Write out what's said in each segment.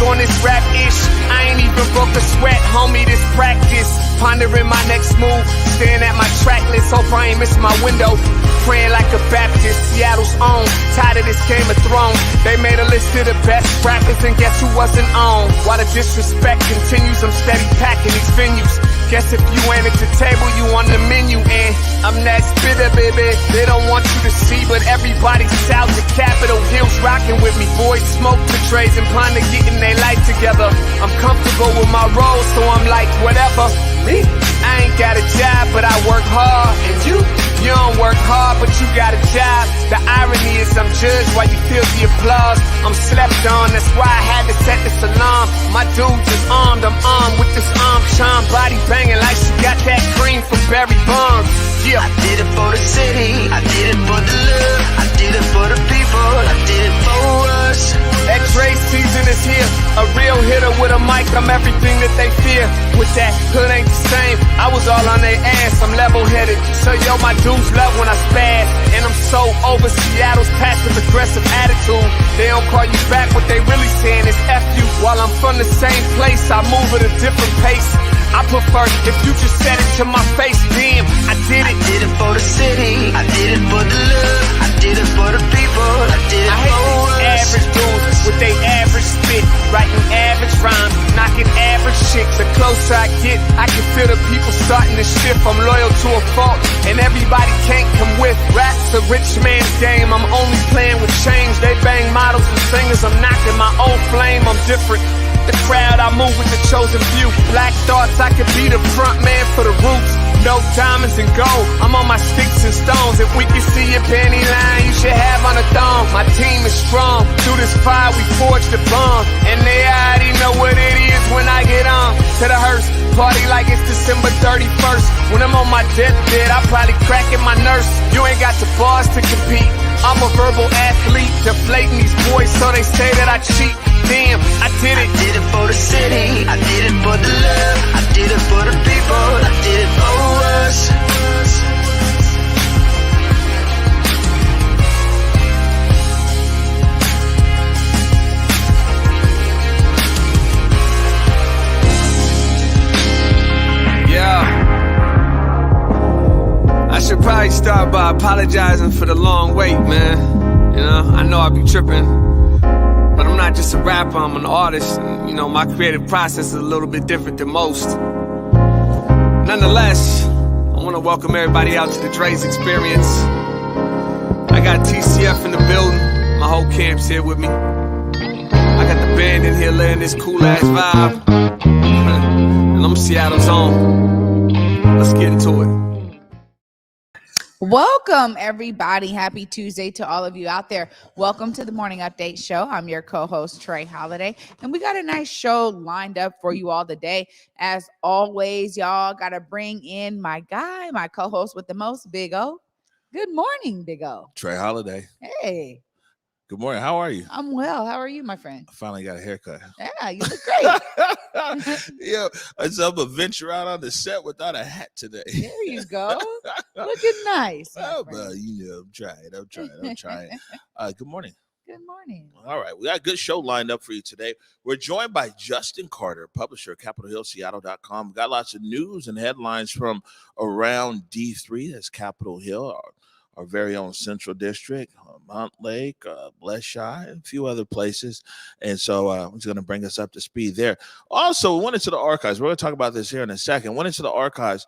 on this rap-ish. I ain't even broke a sweat, homie, this practice. Pondering my next move, staring at my track list. Hope I ain't missing my window. Praying like a Baptist, Seattle's own. Tired of this Game of Thrones. They made a list of the best rappers, and guess who wasn't on? While the disrespect continues, I'm steady packing these venues. Guess if you ain't at the table, you on the menu. And I'm that spitter, baby. They don't want you to see, but everybody's south of Capitol Hill's rocking with me. Boys smoke the trays and plan to getting their life together. I'm comfortable with my role, so I'm like, whatever. Me? I ain't got a job, but I work hard. And you don't work hard, but you got a job. The irony is I'm judged while you feel the applause. I'm slept on, that's why I had to set this alarm. My dude is armed, I'm armed with this arm charm. Body banging like she got that cream from Barry Bonds. Yeah. I did it for the city, I did it for the love, I did it for the people, I did it for us. X-ray season is here, a real hitter with a mic, I'm everything that they fear. With that hood ain't the same, I was all on their ass, I'm level-headed. So yo, my dudes love when I spaz, and I'm so over Seattle's passive-aggressive attitude. They don't call you back, what they really saying is F you. While I'm from the same place, I move at a different pace. I prefer if you just said it to my face, damn, I did it. I did it for the city, I did it for the love, I did it for the people, I did it for us. Average dudes with they average spit, writing average rhymes, knocking average chicks. The closer I get, I can feel the people starting to shift. I'm loyal to a fault, and everybody can't come with. Rap's a rich man's game, I'm only playing with change. They bang models and singers, I'm knocking my own flame, I'm different. The crowd, I move with the chosen few. Black thoughts, I could be the front man for the roots. No diamonds and gold, I'm on my sticks and stones. If we can see your panty line, you should have on a thong. My team is strong, through this fire we forged a bond. And they already know what it is when I get on. To the hearse, party like it's December 31st. When I'm on my deathbed, I probably cracking my nurse. You ain't got the bars to compete, I'm a verbal athlete. Deflating these boys so they say that I cheat. Damn, I did it. I did it for the city, I did it for the love, I did it for the people, I did it for us. Yeah. I should probably start by apologizing for the long wait, man. You know, I know I be tripping. But I'm not just a rapper, I'm an artist. And, you know, my creative process is a little bit different than most. Nonetheless, I want to welcome everybody out to the Dre's Experience. I got TCF in the building. My whole camp's here with me. I got the band in here laying this cool-ass vibe. And I'm Seattle's own. Let's get into it. Welcome, everybody. Happy Tuesday to all of you out there. Welcome to the Morning Update Show. I'm your co-host, Trey Holiday, and we got a nice show lined up for you all today. As always, y'all got to bring in my guy, my co-host with the most, Big O. Good morning, Big O. Trey Holiday. Hey. Good morning. How are you? I'm well. How are you, my friend? I finally got a haircut. Yeah, you look great. Yeah, I'm gonna venture out on the set without a hat today. There you go. Looking nice. Oh, but you know, I'm trying. Good morning. Good morning. All right, we got a good show lined up for you today. We're joined by Justin Carter, publisher of CapitolHillSeattle.com. We got lots of news and headlines from around D3, that's Capitol Hill, our very own Central District, Montlake, Blesshire, and a few other places. And so he's going to bring us up to speed there. Also, we went into the archives. We're going to talk about this here in a second. Went into the archives,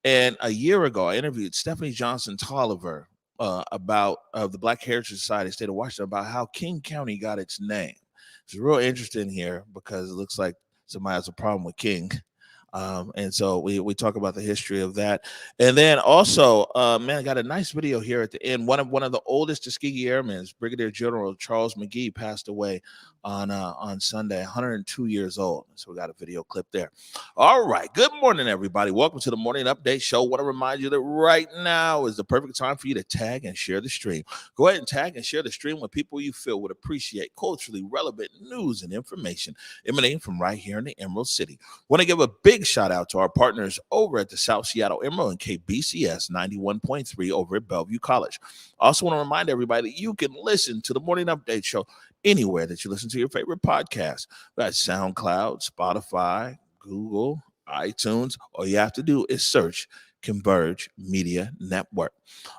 and a year ago, I interviewed Stephanie Johnson Tolliver about the Black Heritage Society, State of Washington, about how King County got its name. It's real interesting here because it looks like somebody has a problem with King. And so we talk about the history of that. And then also, man, I got a nice video here at the end. One of the oldest Tuskegee Airmen, Brigadier General Charles McGee, passed away on Sunday, 102 years old. So we got a video clip there. All right. Good morning, everybody. Welcome to the Morning Update Show. Want to remind you that right now is the perfect time for you to tag and share the stream. Go ahead and tag and share the stream with people you feel would appreciate culturally relevant news and information emanating from right here in the Emerald City. Want to give a big shout out to our partners over at the South Seattle Emerald and KBCS 91.3 over at Bellevue College. Also want to remind everybody that you can listen to the Morning Update Show anywhere that you listen to your favorite podcast. We got SoundCloud, Spotify, Google, iTunes. All you have to do is search Converge Media Network.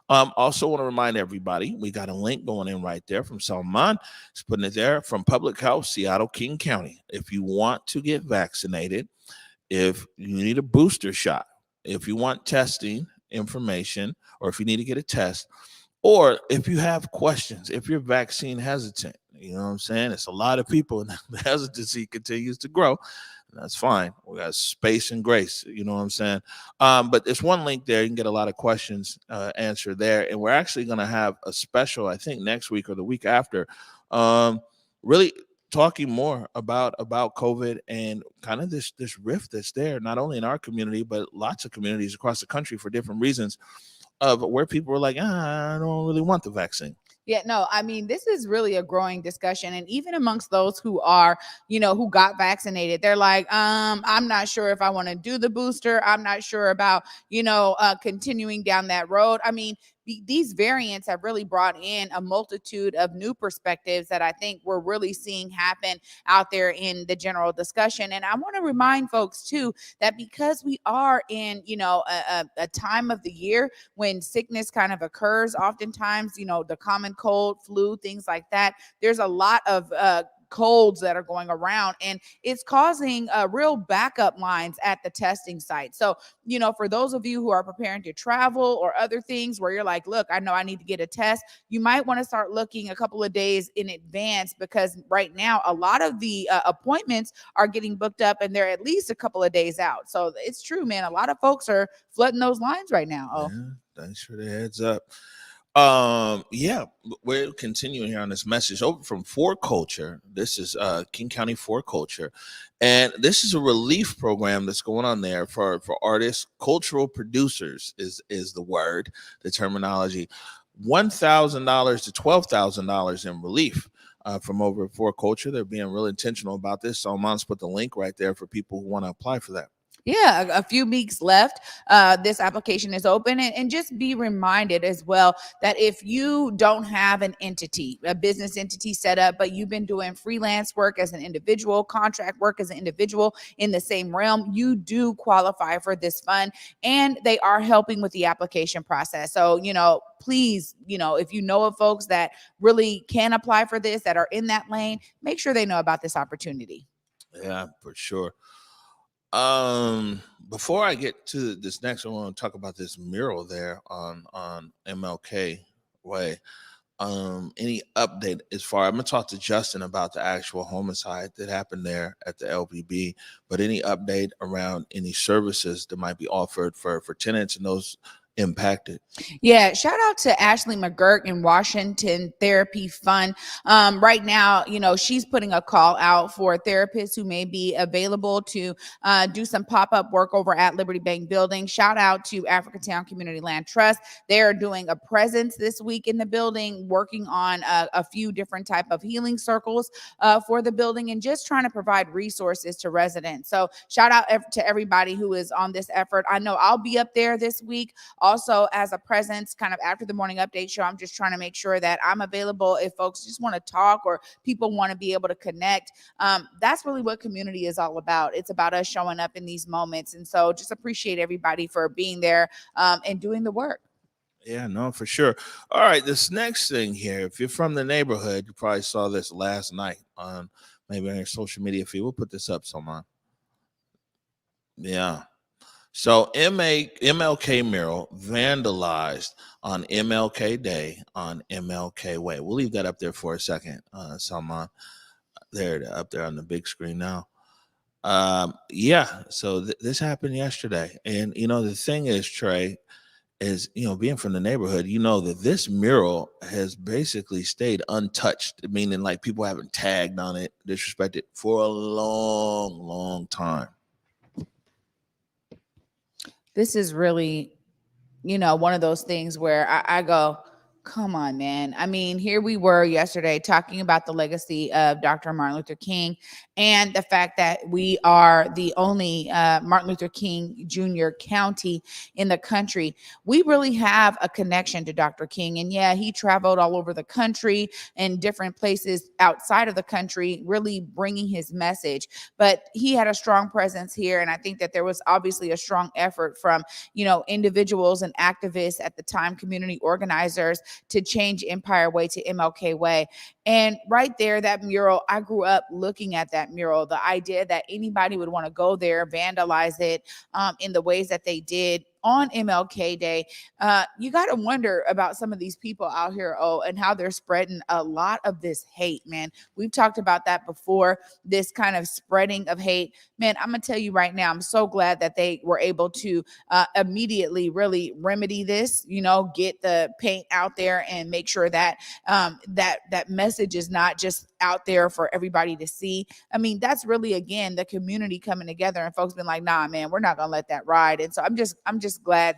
Also want to remind everybody, we got a link going in right there from Salman. He's putting it there from Public Health, Seattle, King County. If you want to get vaccinated, if you need a booster shot, if you want testing information, or if you need to get a test, or if you have questions, if you're vaccine hesitant, you know what I'm saying? It's a lot of people, and the hesitancy continues to grow. That's fine. We got space and grace. You know what I'm saying? But there's one link there. You can get a lot of questions answered there. And we're actually going to have a special, I think, next week or the week after, really talking more about COVID and kind of this rift that's there, not only in our community, but lots of communities across the country for different reasons, of where people were like, I don't really want the vaccine. Yeah, no, I mean, this is really a growing discussion. And even amongst those who are, who got vaccinated, they're like, I'm not sure if I want to do the booster. I'm not sure about, continuing down that road. I mean, these variants have really brought in a multitude of new perspectives that I think we're really seeing happen out there in the general discussion. And I want to remind folks too that because we are in, a time of the year when sickness kind of occurs, oftentimes, the common cold, flu, things like that, there's a lot of colds that are going around, and it's causing real backup lines at the testing site. So, for those of you who are preparing to travel or other things where you're like, look, I know I need to get a test, you might want to start looking a couple of days in advance, because right now a lot of the appointments are getting booked up and they're at least a couple of days out. So it's true, man. A lot of folks are flooding those lines right now. Oh, yeah, thanks for the heads up. Yeah, we're continuing here on this message over from For Culture. This is King County For Culture, and this is a relief program that's going on there for artists. Cultural producers is the word, the terminology. $1,000 to $12,000 in relief from over at For Culture. They're being real intentional about this. So Salman's put the link right there for people who want to apply for that. yeah, a few weeks left. This application is open, and just be reminded as well that if you don't have an entity, a business entity set up, but you've been doing freelance work as an individual, contract work as an individual in the same realm, you do qualify for this fund, and they are helping with the application process. So, please, if you know of folks that really can apply for this, that are in that lane, make sure they know about this opportunity. Yeah, for sure. Before I get to this next, I want to talk about this mural there on MLK Way. Any update as far? I'm gonna talk to Justin about the actual homicide that happened there at the LBB, but any update around any services that might be offered for tenants and those impacted? Yeah, shout out to Ashley McGurk in Washington Therapy Fund. Right now, she's putting a call out for therapists who may be available to do some pop-up work over at Liberty Bank Building. Shout out to Africatown Community Land Trust. They're doing a presence this week in the building, working on a few different type of healing circles for the building, and just trying to provide resources to residents. So shout out to everybody who is on this effort. I know I'll be up there this week also as a presence kind of after the morning update show. I'm just trying to make sure that I'm available if folks just want to talk or people want to be able to connect. That's really what community is all about. It's about us showing up in these moments. And so just appreciate everybody for being there and doing the work. Yeah, no, for sure. All right, this next thing here, if you're from the neighborhood, you probably saw this last night on maybe on your social media feed. We'll put this up sometime. Yeah. So MLK mural vandalized on MLK Day on MLK Way. We'll leave that up there for a second, Salman. There, up there on the big screen now. Yeah. So this happened yesterday, and the thing is, Trey, is being from the neighborhood, that this mural has basically stayed untouched, meaning like people haven't tagged on it, disrespected for a long, long time. This is really, one of those things where I go, Come on, man. I mean, here we were yesterday talking about the legacy of Dr. Martin Luther King and the fact that we are the only Martin Luther King Jr. county in the country. We really have a connection to Dr. King. And yeah, he traveled all over the country and different places outside of the country, really bringing his message. But he had a strong presence here. And I think that there was obviously a strong effort from, individuals and activists at the time, community organizers, to change Empire Way to MLK Way. And right there, that mural, I grew up looking at that mural. The idea that anybody would want to go there, vandalize it in the ways that they did on MLK Day, you got to wonder about some of these people out here, and how they're spreading a lot of this hate, man. We've talked about that before, this kind of spreading of hate. Man, I'm going to tell you right now, I'm so glad that they were able to immediately really remedy this, get the paint out there and make sure that that message is not just out there for everybody to see. I mean, that's really, again, the community coming together and folks been like, nah, man, we're not going to let that ride. And so I'm just glad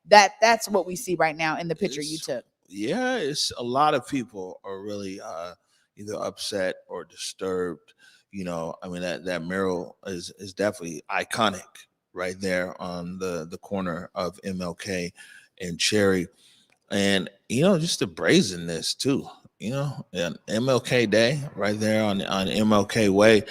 that's what we see right now in the picture you took. Yeah, it's a lot of people are really either upset or disturbed. I mean, that mural is definitely iconic right there on the corner of MLK and Cherry. And, just the brazenness too, and MLK Day right there on MLK Way.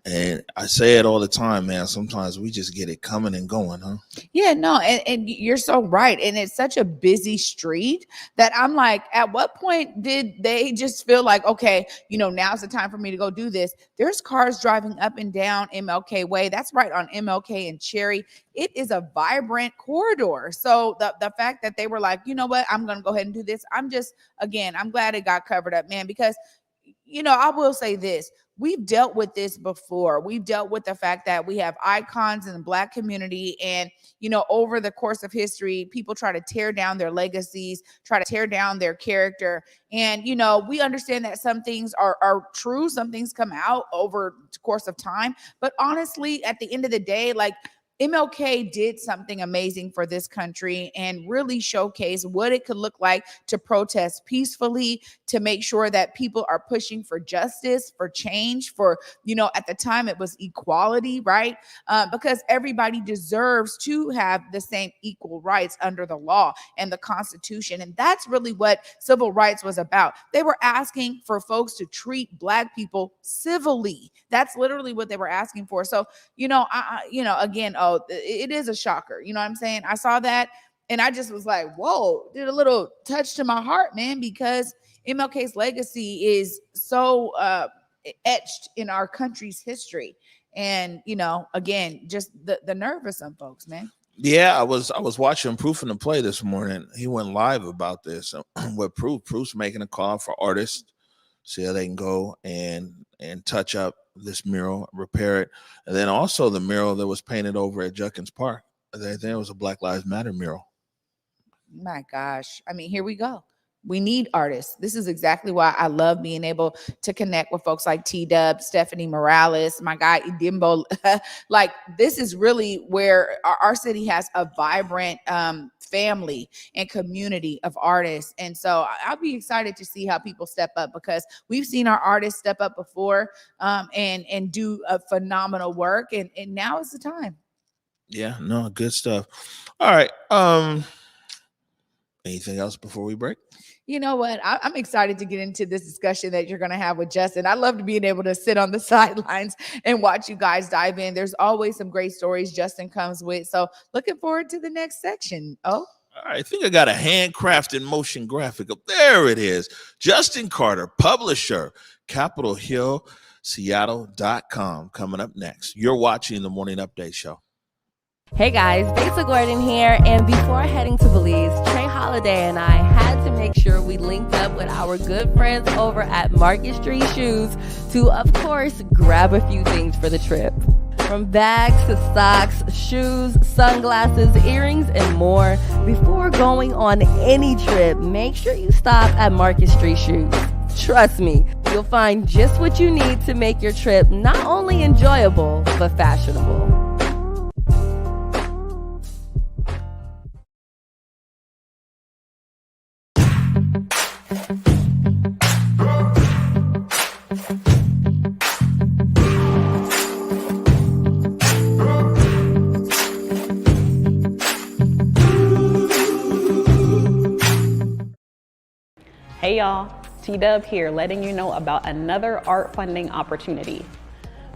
And I say it all the time, man. Sometimes we just get it coming and going, huh? Yeah, no, and you're so right. And it's such a busy street that I'm like, at what point did they just feel like, okay, now's the time for me to go do this? There's cars driving up and down MLK Way. That's right on MLK and Cherry. It is a vibrant corridor. So the fact that they were like, you know what, I'm going to go ahead and do this. I'm glad it got covered up, man, because, I will say this. We've dealt with this before. We've dealt with the fact that we have icons in the Black community. And, over the course of history, people try to tear down their legacies, try to tear down their character. And, we understand that some things are true. Some things come out over the course of time. But honestly, at the end of the day, like, MLK did something amazing for this country and really showcased what it could look like to protest peacefully, to make sure that people are pushing for justice, for change, for, at the time it was equality, right? Because everybody deserves to have the same equal rights under the law and the Constitution. And that's really what civil rights was about. They were asking for folks to treat Black people civilly. That's literally what they were asking for. So, again, it is a shocker. You know what I'm saying? I saw that and I just was like, whoa, did a little touch to my heart, man, because MLK's legacy is so etched in our country's history. And, again, just the nerve of some folks, man. Yeah, I was watching Proof in the Play this morning. He went live about this. With Proof's making a call for artists, see how they can go and touch up this mural, repair it. And then also the mural that was painted over at Junkins Park. I think it was a Black Lives Matter mural. My gosh. I mean, here we go. We need artists. This is exactly why I love being able to connect with folks like T-Dub, Stephanie Morales, my guy Idimbo. Like, this is really where our city has a vibrant family and community of artists. And so I'll be excited to see how people step up, because we've seen our artists step up before and do a phenomenal work. And now is the time. Yeah, no, good stuff. All right. Anything else before we break? You know what? I'm excited to get into this discussion that you're going to have with Justin. I love to being able to sit on the sidelines and watch you guys dive in. There's always some great stories Justin comes with. So looking forward to the next section. Oh, I think I got a handcrafted motion graphic up there. It is Justin Carter, publisher, Capitol Hill, Seattle.com. Coming up next. You're watching the Morning Update Show. Hey guys, Besa Gordon here, and before heading to Belize, Trey Holiday and I had to make sure we linked up with our good friends over at Market Street Shoes to, of course, grab a few things for the trip. From bags to socks, shoes, sunglasses, earrings, and more. Before going on any trip, make sure you stop at Market Street Shoes. Trust me, you'll find just what you need to make your trip not only enjoyable, but fashionable. Hey y'all, T-Dub here, letting you know about another art funding opportunity.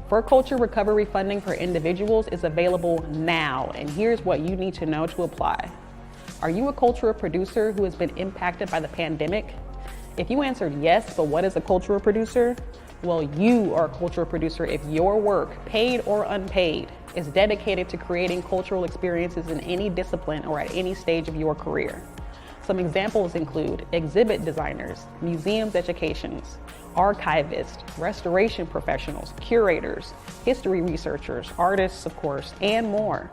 For culture recovery funding for individuals is available now, and here's what you need to know to apply. Are you a cultural producer who has been impacted by the pandemic? If you answered yes, but what is a cultural producer? Well, you are a cultural producer if your work, paid or unpaid, is dedicated to creating cultural experiences in any discipline or at any stage of your career. Some examples include exhibit designers, museums educations, archivists, restoration professionals, curators, history researchers, artists, of course, and more.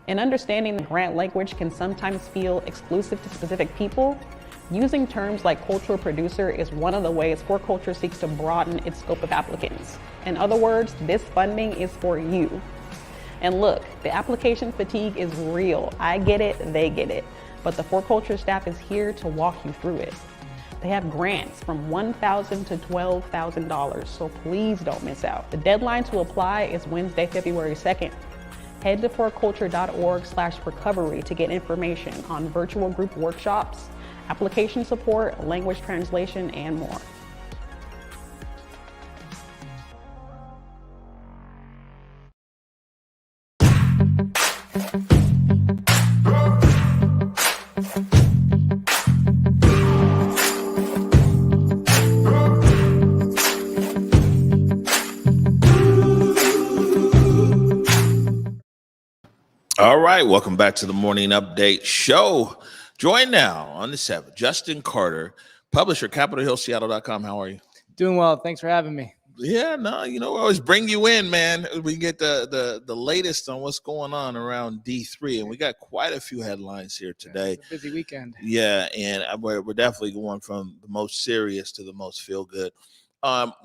And understanding the grant language can sometimes feel exclusive to specific people. Using terms like cultural producer is one of the ways For Culture seeks to broaden its scope of applicants. In other words, this funding is for you. And look, the application fatigue is real. I get it, they get it. But the For Culture staff is here to walk you through it. They have grants from $1,000 to $12,000, so please don't miss out. The deadline to apply is Wednesday, February 2nd. Head to forculture.org/recovery to get information on virtual group workshops, application support, language translation, and more. All right, welcome back to the Morning Update Show. Join now on the 7th, Justin Carter, publisher, CapitolHillSeattle.com. How are you? Doing well. Thanks for having me. Yeah, no, we always bring you in, man. We get the latest on what's going on around D3, and we got quite a few headlines here today. It's a busy weekend. Yeah, and we're definitely going from the most serious to the most feel good.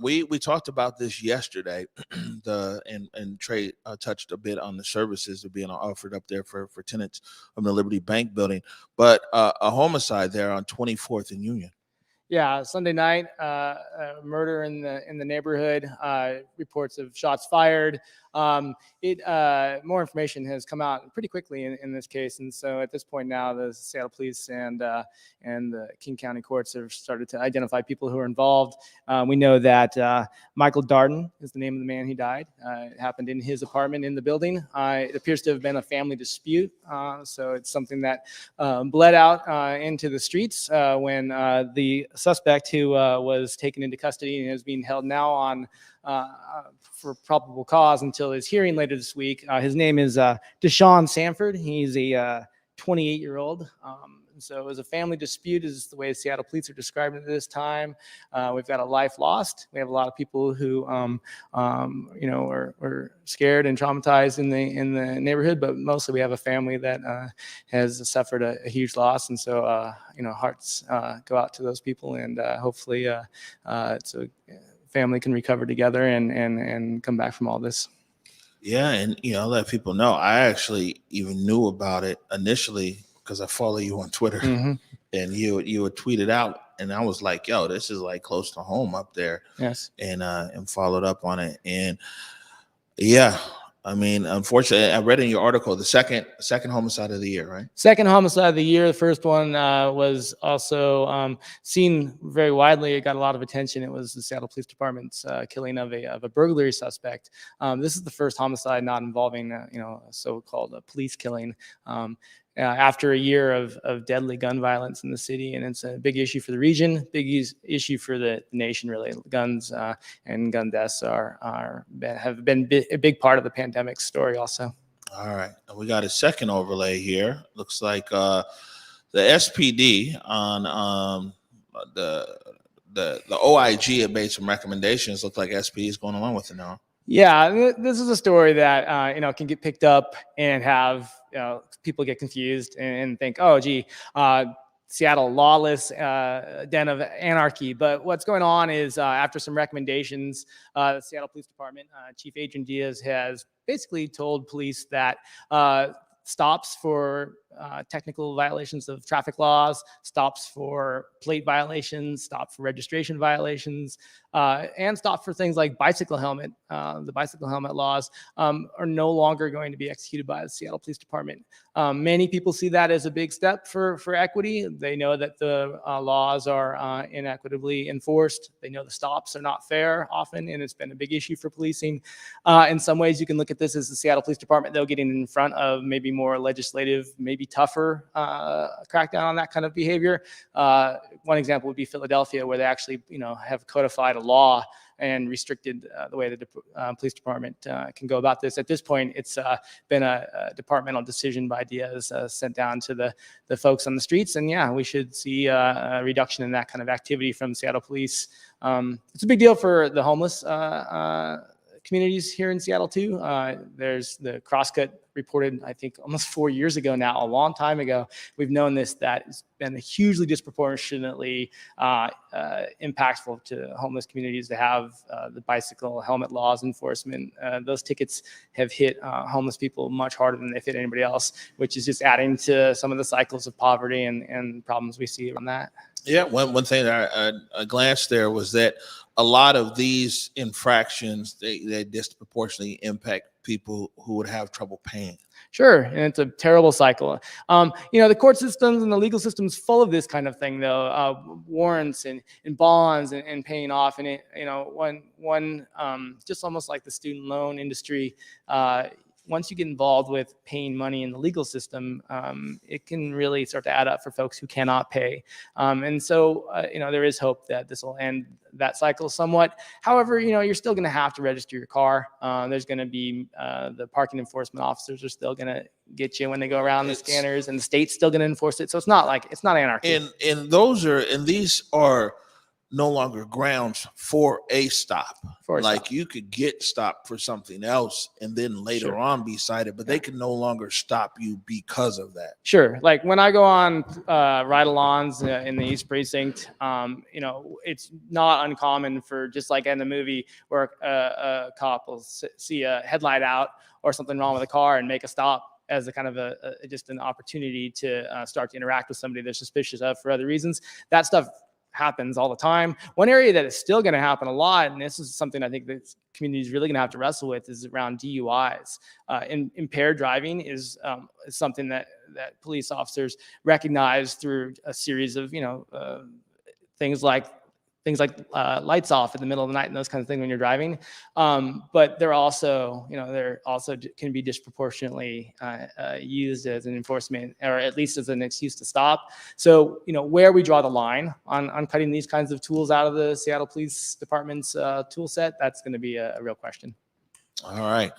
We talked about this yesterday, and Trey touched a bit on the services that are being offered up there for tenants of the Liberty Bank building, but a homicide there on 24th and Union. Yeah, Sunday night, murder in the neighborhood. Reports of shots fired. More information has come out pretty quickly in this case, and so at this point now, the Seattle Police and the King County courts have started to identify people who are involved. We know that Michael Darden is the name of the man who died. It happened in his apartment in the building. It appears to have been a family dispute, so it's something that bled out into the streets when the suspect who was taken into custody and is being held now on for probable cause until his hearing later this week. His name is Deshaun Sanford. He's a 28-year-old. So it was a family dispute, is the way Seattle Police are describing it this time. We've got a life lost. We have a lot of people who, are scared and traumatized in the neighborhood, but mostly we have a family that has suffered a huge loss, and so hearts go out to those people, and hopefully so family can recover together and come back from all this. Yeah, and let people know. I actually even knew about it initially because I follow you on Twitter, Mm-hmm. and you would tweet it out, and I was like, "Yo, this is like close to home up there." Yes, and followed up on it, and yeah, I mean, unfortunately, I read in your article the second homicide of the year, right? Second homicide of the year. The first one was also seen very widely. It got a lot of attention. It was the Seattle Police Department's killing of a burglary suspect. This is the first homicide not involving a so-called police killing. After a year of deadly gun violence in the city, and it's a big issue for the region, big issue for the nation, really. Guns and gun deaths have been a big part of the pandemic story also. All right, we got a second overlay here. Looks like the SPD on the OIG have made some recommendations. Looks like SPD is going along with it now. Yeah, this is a story that can get picked up and have people get confused and think, oh, gee, Seattle lawless den of anarchy. But what's going on is after some recommendations, the Seattle Police Department Chief Adrian Diaz has basically told police that stops for technical violations of traffic laws, stops for plate violations, stops for registration violations, and stops for things like bicycle helmet. The bicycle helmet laws are no longer going to be executed by the Seattle Police Department. Many people see that as a big step for equity. They know that the laws are inequitably enforced. They know the stops are not fair often, and it's been a big issue for policing. In some ways, you can look at this as the Seattle Police Department, though, getting in front of maybe more legislative, maybe tougher crackdown on that kind of behavior. One example would be Philadelphia, where they actually, have codified a law and restricted the way the police department can go about this. At this point, it's been a departmental decision by Diaz sent down to the folks on the streets. And yeah, we should see a reduction in that kind of activity from Seattle Police. It's a big deal for the homeless communities here in Seattle too. There's the Crosscut reported, I think, almost 4 years ago now, a long time ago. We've known this, that it's been hugely disproportionately impactful to homeless communities to have the bicycle helmet laws enforcement. Those tickets have hit homeless people much harder than they've hit anybody else, which is just adding to some of the cycles of poverty and problems we see around that. Yeah, one thing that I glanced there was that a lot of these infractions, they disproportionately impact people who would have trouble paying. Sure, and it's a terrible cycle. The court systems and the legal systems full of this kind of thing, though, warrants and bonds and paying off. And one just almost like the student loan industry, once you get involved with paying money in the legal system, it can really start to add up for folks who cannot pay. And so, there is hope that this will end that cycle somewhat. However, you're still going to have to register your car. There's going to be the parking enforcement officers are still going to get you when they go around the scanners, and the state's still going to enforce it. So it's not anarchy. And these are no longer grounds for a stop. You could get stopped for something else and then later on be cited, but they can no longer stop you because of that. Sure. Like when I go on ride-alongs in the East Precinct, it's not uncommon for, just like in the movie, where a cop will see a headlight out or something wrong with a car and make a stop as a kind of just an opportunity to start to interact with somebody they're suspicious of for other reasons. That stuff happens all the time. One area that is still going to happen a lot, and this is something I think the community is really going to have to wrestle with, is around DUIs. Impaired driving is something that police officers recognize through a series of things like lights off in the middle of the night and those kinds of things when you're driving. But they're also can be disproportionately used as an enforcement, or at least as an excuse to stop. So, where we draw the line on cutting these kinds of tools out of the Seattle Police Department's tool set, that's going to be a real question. All right.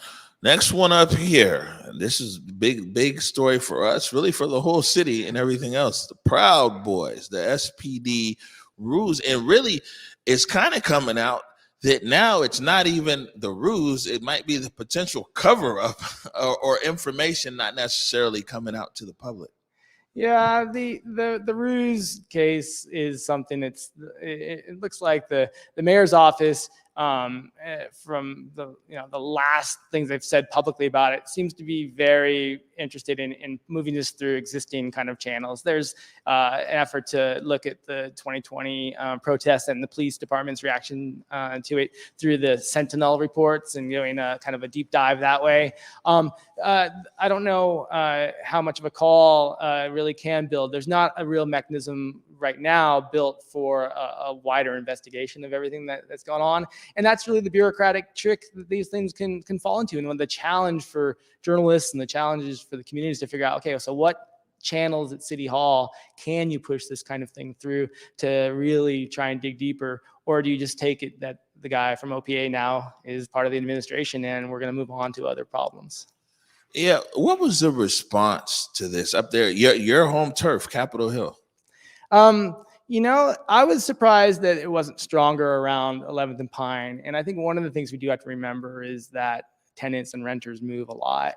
Next one up here. This is big story for us, really for the whole city and everything else. The Proud Boys, the SPD ruse, and really it's kind of coming out that now it's not even the ruse, it might be the potential cover-up or information not necessarily coming out to the public. Yeah, the ruse case is something it looks like the mayor's office, from the last things they've said publicly about it, seems to be very interested in moving this through existing kind of channels. There's an effort to look at the 2020 protests and the police department's reaction to it through the Sentinel reports and doing kind of a deep dive that way. I don't know how much of a call really can build. There's not a real mechanism right now built for a wider investigation of everything that's going on. And that's really the bureaucratic trick that these things can fall into. And when the challenge for journalists and the challenges for the communities to figure out, okay, so what channels at City Hall can you push this kind of thing through to really try and dig deeper? Or do you just take it that the guy from OPA now is part of the administration and we're going to move on to other problems? Yeah. What was the response to this up there? Your home turf, Capitol Hill. I was surprised that it wasn't stronger around 11th and Pine. And I think one of the things we do have to remember is that tenants and renters move a lot.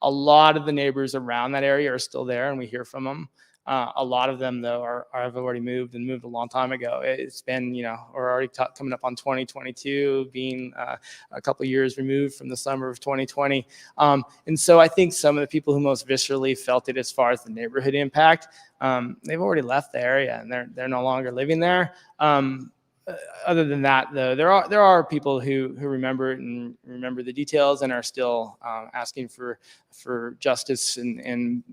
A lot of the neighbors around that area are still there, and we hear from them. A lot of them, though, have already moved and moved a long time ago. It's been, we're already coming up on 2022, being a couple of years removed from the summer of 2020. And so I think some of the people who most viscerally felt it as far as the neighborhood impact, they've already left the area and they're no longer living there. Other than that, though, there are people who remember it and remember the details and are still asking for justice and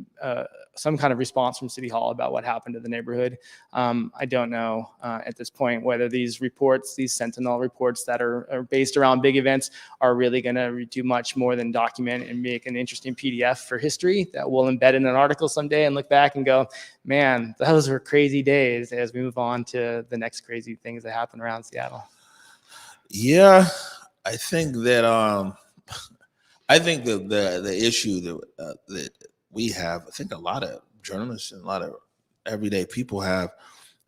some kind of response from City Hall about what happened to the neighborhood. I don't know at this point whether these reports, these Sentinel reports that are based around big events, are really going to do much more than document and make an interesting PDF for history that we'll embed in an article someday and look back and go, man, those were crazy days, as we move on to the next crazy things that happen around Seattle. Yeah, I think that the issue that we have, I think a lot of journalists and a lot of everyday people have,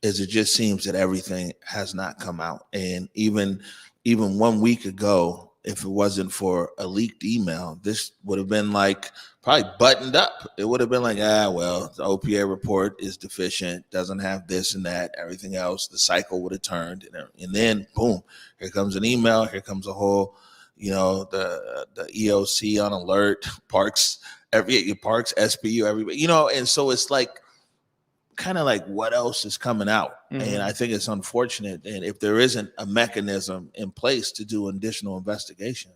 is it just seems that everything has not come out. And even 1 week ago, if it wasn't for a leaked email, this would have been like probably buttoned up. It would have been like, well, the OPA report is deficient, doesn't have this and that, everything else, the cycle would have turned. And then boom, here comes an email, here comes a whole, the EOC on alert, parks, SPU, everybody, and so it's like, kind of like what else is coming out. Mm-hmm. And I think it's unfortunate. And if there isn't a mechanism in place to do additional investigation.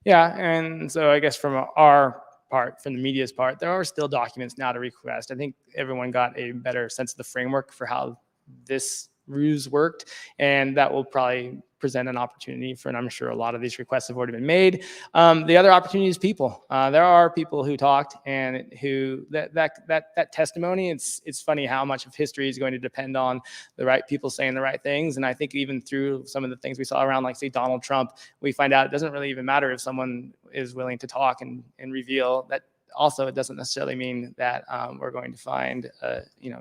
Yeah. And so I guess from our part, from the media's part, there are still documents now to request. I think everyone got a better sense of the framework for how this ruse worked, and that will probably present an opportunity for, and I'm sure a lot of these requests have already been made. The other opportunity is people. There are people who talked and who that testimony. It's funny how much of history is going to depend on the right people saying the right things. And I think even through some of the things we saw around, like say Donald Trump, we find out it doesn't really even matter if someone is willing to talk and reveal that. Also, it doesn't necessarily mean that we're going to find,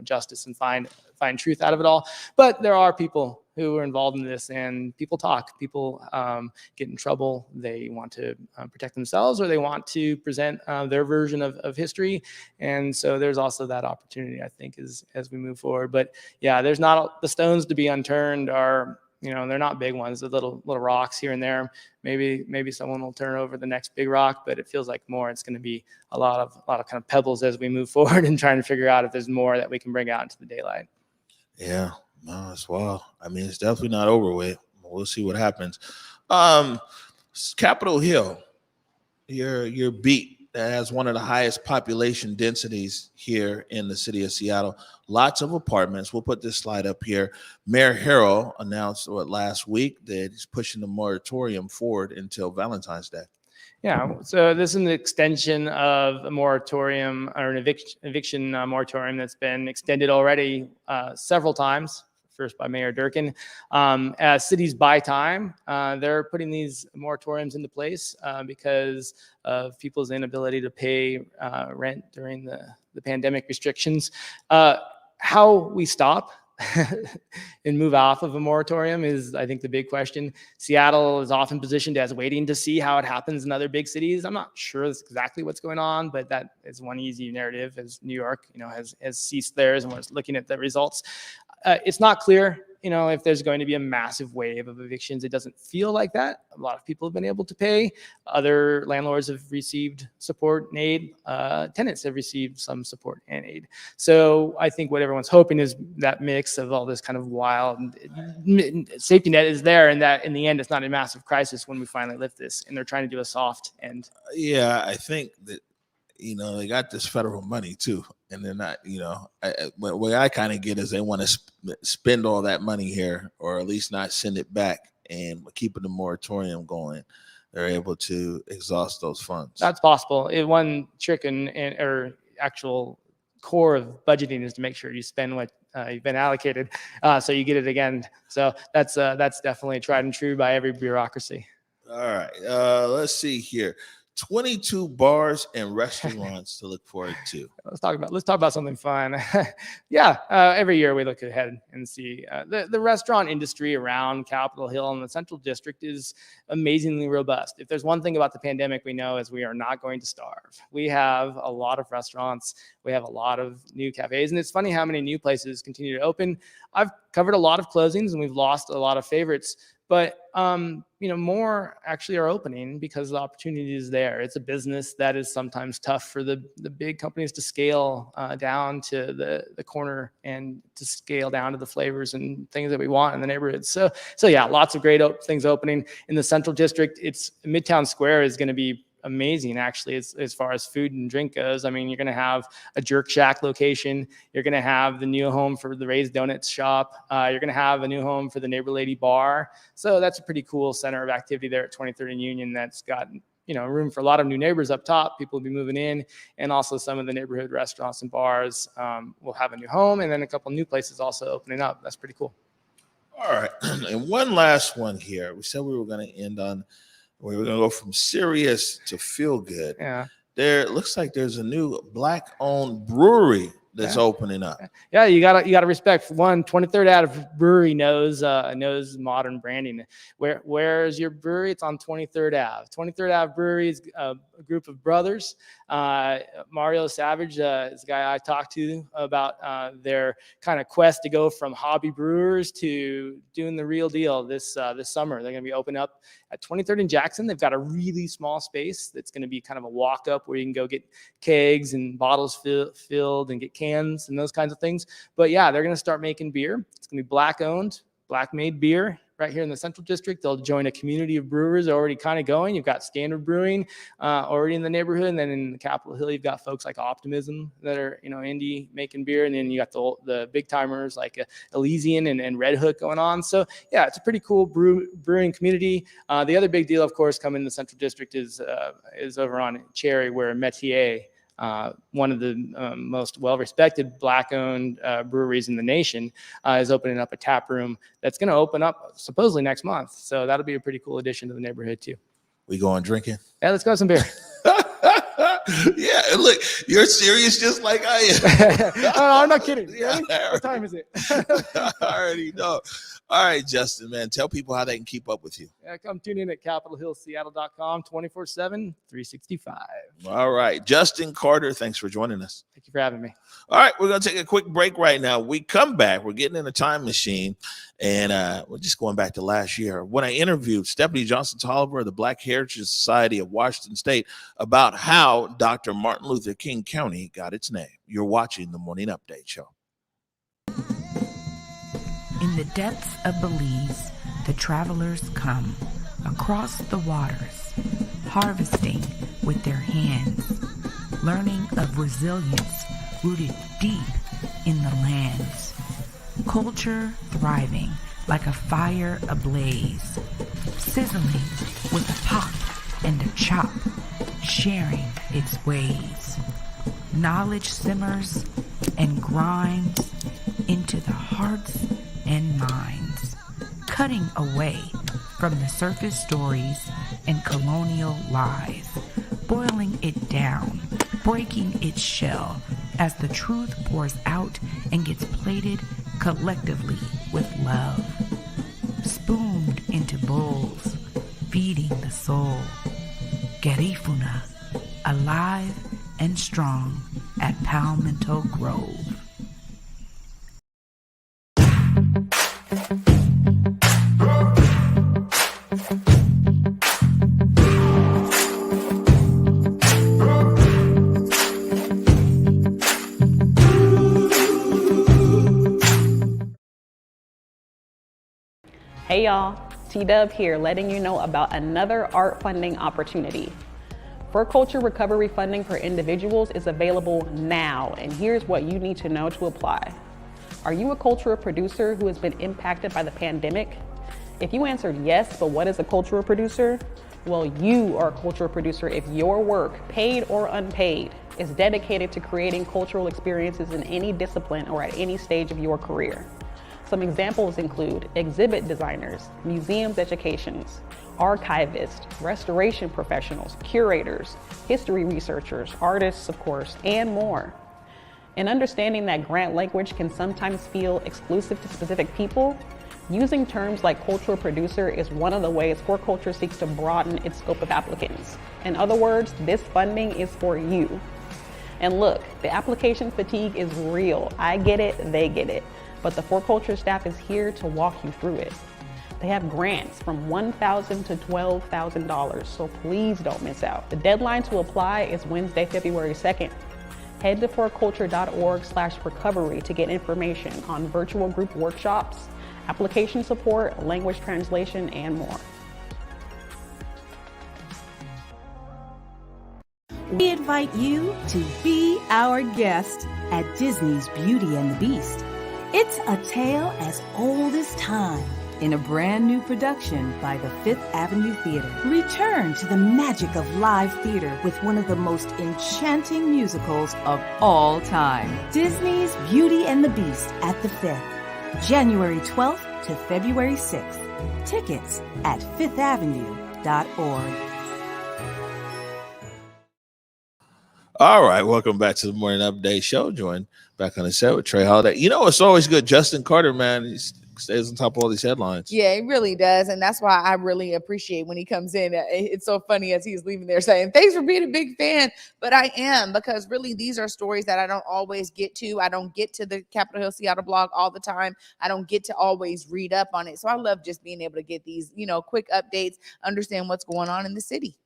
justice and find truth out of it all. But there are people who are involved in this, and people talk. People get in trouble. They want to protect themselves, or they want to present their version of history. And so there's also that opportunity, I think, as we move forward. But yeah, there's not the stones to be unturned are. They're not big ones, the little rocks here and there. Maybe someone will turn over the next big rock, but it feels like more it's going to be a lot of kind of pebbles as we move forward and trying to figure out if there's more that we can bring out into the daylight. Yeah, no, it's wild. I mean, it's definitely not over with. We'll see what happens. Capitol Hill, your beat that has one of the highest population densities here in the city of Seattle. Lots of apartments. We'll put this slide up here. Mayor Harrell announced last week that he's pushing the moratorium forward until Valentine's Day. Yeah, so this is an extension of a moratorium, or an eviction moratorium that's been extended already several times. First by Mayor Durkin. As cities buy time, they're putting these moratoriums into place because of people's inability to pay rent during the pandemic restrictions. How we stop and move off of a moratorium is, I think, the big question. Seattle is often positioned as waiting to see how it happens in other big cities. I'm not sure that's exactly what's going on, but that is one easy narrative, as New York, has ceased theirs, and we're looking at the results. It's not clear, if there's going to be a massive wave of evictions. It doesn't feel like that. A lot of people have been able to pay. Other landlords have received support and aid. Tenants have received some support and aid. So I think what everyone's hoping is that mix of all this kind of wild safety net is there, and that in the end, it's not a massive crisis when we finally lift this, and they're trying to do a soft end. Yeah, I think that, they got this federal money too, and they're not, what I kind of get is they want to spend all that money here, or at least not send it back, and keeping the moratorium going, they're able to exhaust those funds. That's possible. One trick or actual core of budgeting is to make sure you spend what you've been allocated, so you get it again. So that's definitely tried and true by every bureaucracy. All right, let's see here. 22 bars and restaurants to look forward to. Let's talk about something fun. Every year we look ahead and see the restaurant industry around Capitol Hill and the Central District is amazingly robust. If there's one thing about the pandemic we know is we are not going to starve. We have a lot of restaurants. We have a lot of new cafes, and it's funny how many new places continue to open. I've covered a lot of closings, and we've lost a lot of favorites. But more actually are opening because the opportunity is there. It's a business that is sometimes tough for the big companies to scale down to the corner and to scale down to the flavors and things that we want in the neighborhood. So yeah, lots of great things opening in the Central District. It's Midtown Square is going to be amazing, actually, as far as food and drink goes. I mean, you're going to have a Jerk Shack location. You're going to have the new home for the Ray's Donuts shop. You're going to have a new home for the Neighbor Lady Bar. So that's a pretty cool center of activity there at 23rd and Union that's got room for a lot of new neighbors up top. People will be moving in, and also some of the neighborhood restaurants and bars will have a new home, and then a couple new places also opening up. That's pretty cool. All right. And one last one here. We said we were going to end on, we were going to go from serious to feel good. Yeah. There looks like there's a new Black-owned brewery that's opening up. Yeah, you gotta respect. 23rd Ave Brewery knows modern branding. Where's your brewery? It's on 23rd Ave. 23rd Ave Brewery is a group of brothers. Mario Savage is the guy I talked to about their kind of quest to go from hobby brewers to doing the real deal this summer. They're going to be open up at 23rd and Jackson. They've got a really small space that's going to be kind of a walk up where you can go get kegs and bottles filled and get cans and those kinds of things. But yeah, they're going to start making beer. It's going to be Black owned, Black made beer right here in the Central District. They'll join a community of brewers already kind of going. You've got Standard Brewing already in the neighborhood. And then in Capitol Hill, you've got folks like Optimism that are, indie making beer. And then you got the big timers like Elysian and Red Hook going on. So yeah, it's a pretty cool brewing community. The other big deal, of course, coming in the Central District is over on Cherry, where Metier, one of the most well-respected Black-owned breweries in the nation, is opening up a tap room that's going to open up supposedly next month. So that'll be a pretty cool addition to the neighborhood too. We going drinking? Yeah, let's go have some beer. Yeah, look, you're serious just like I am. No, I'm not kidding. Yeah, what time is it? I already know. All right, Justin, man, tell people how they can keep up with you. Yeah, come tune in at CapitolHillSeattle.com 24/7, 365. All right, Justin Carter, thanks for joining us. Thank you for having me. All right, we're going to take a quick break right now. We come back. We're getting in a time machine, and we're just going back to last year when I interviewed Stephanie Johnson-Tolliver of the Black Heritage Society of Washington State about how Dr. Martin Luther King County got its name. You're watching the Morning Update Show. In the depths of Belize, the travelers come across the waters, harvesting with their hands, learning of resilience rooted deep in the lands. Culture thriving like a fire ablaze, sizzling with a pop and a chop, sharing its ways. Knowledge simmers and grinds into the hearts and minds, cutting away from the surface stories and colonial lies, boiling it down, breaking its shell as the truth pours out and gets plated collectively with love, spooned into bowls, feeding the soul. Garifuna, alive and strong at Palmetto Grove. Hey y'all, T-Dub here, letting you know about another art funding opportunity. For culture recovery funding for individuals is available now, and here's what you need to know to apply. Are you a cultural producer who has been impacted by the pandemic? If you answered yes, but what is a cultural producer? Well, you are a cultural producer if your work, paid or unpaid, is dedicated to creating cultural experiences in any discipline or at any stage of your career. Some examples include exhibit designers, museums educations, archivists, restoration professionals, curators, history researchers, artists, of course, and more. And understanding that grant language can sometimes feel exclusive to specific people, using terms like cultural producer is one of the ways For Culture seeks to broaden its scope of applicants. In other words, this funding is for you. And look, the application fatigue is real. I get it, they get it. But the For Culture staff is here to walk you through it. They have grants from $1,000 to $12,000, so please don't miss out. The deadline to apply is Wednesday, February 2nd. Head to forculture.org/recovery to get information on virtual group workshops, application support, language translation, and more. We invite you to be our guest at Disney's Beauty and the Beast. It's a tale as old as time in a brand new production by the Fifth Avenue Theater. Return to the magic of live theater with one of the most enchanting musicals of all time. Disney's Beauty and the Beast at the Fifth, January 12th to February 6th. Tickets at fifthavenue.org. All right, welcome back to the Morning Update Show. Joined back on the set with Trey Holiday. You know, it's always good. Justin Carter, man, he stays on top of all these headlines. Yeah, it really does. And that's why I really appreciate when he comes in. It's so funny as he's leaving there saying, thanks for being a big fan. But I am, because really these are stories that I don't always get to. I don't get to the Capitol Hill Seattle blog all the time. I don't get to always read up on it. So I love just being able to get these, quick updates, understand what's going on in the city.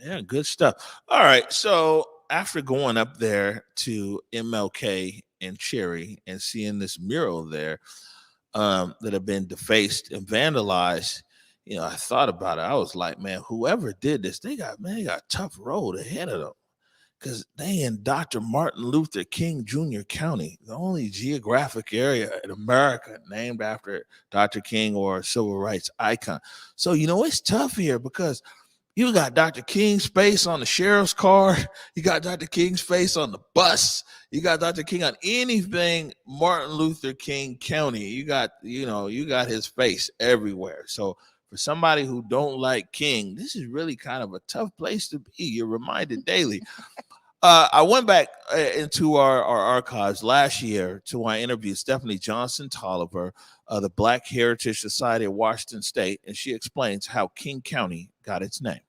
Yeah, good stuff. All right, so after going up there to MLK and Cherry and seeing this mural there that have been defaced and vandalized, I thought about it. I was like, man, whoever did this, they got a tough road ahead of them, because they in Dr. Martin Luther King Jr. County, the only geographic area in America named after Dr. King or a civil rights icon. So, it's tough here because you got Dr. King's face on the sheriff's car. You got Dr. King's face on the bus. You got Dr. King on anything Martin Luther King County. You got his face everywhere. So for somebody who don't like King, this is really kind of a tough place to be. You're reminded daily. I went back into our archives last year to my interview Stephanie Johnson Tolliver, the Black Heritage Society of Washington State, and she explains how King County got its name.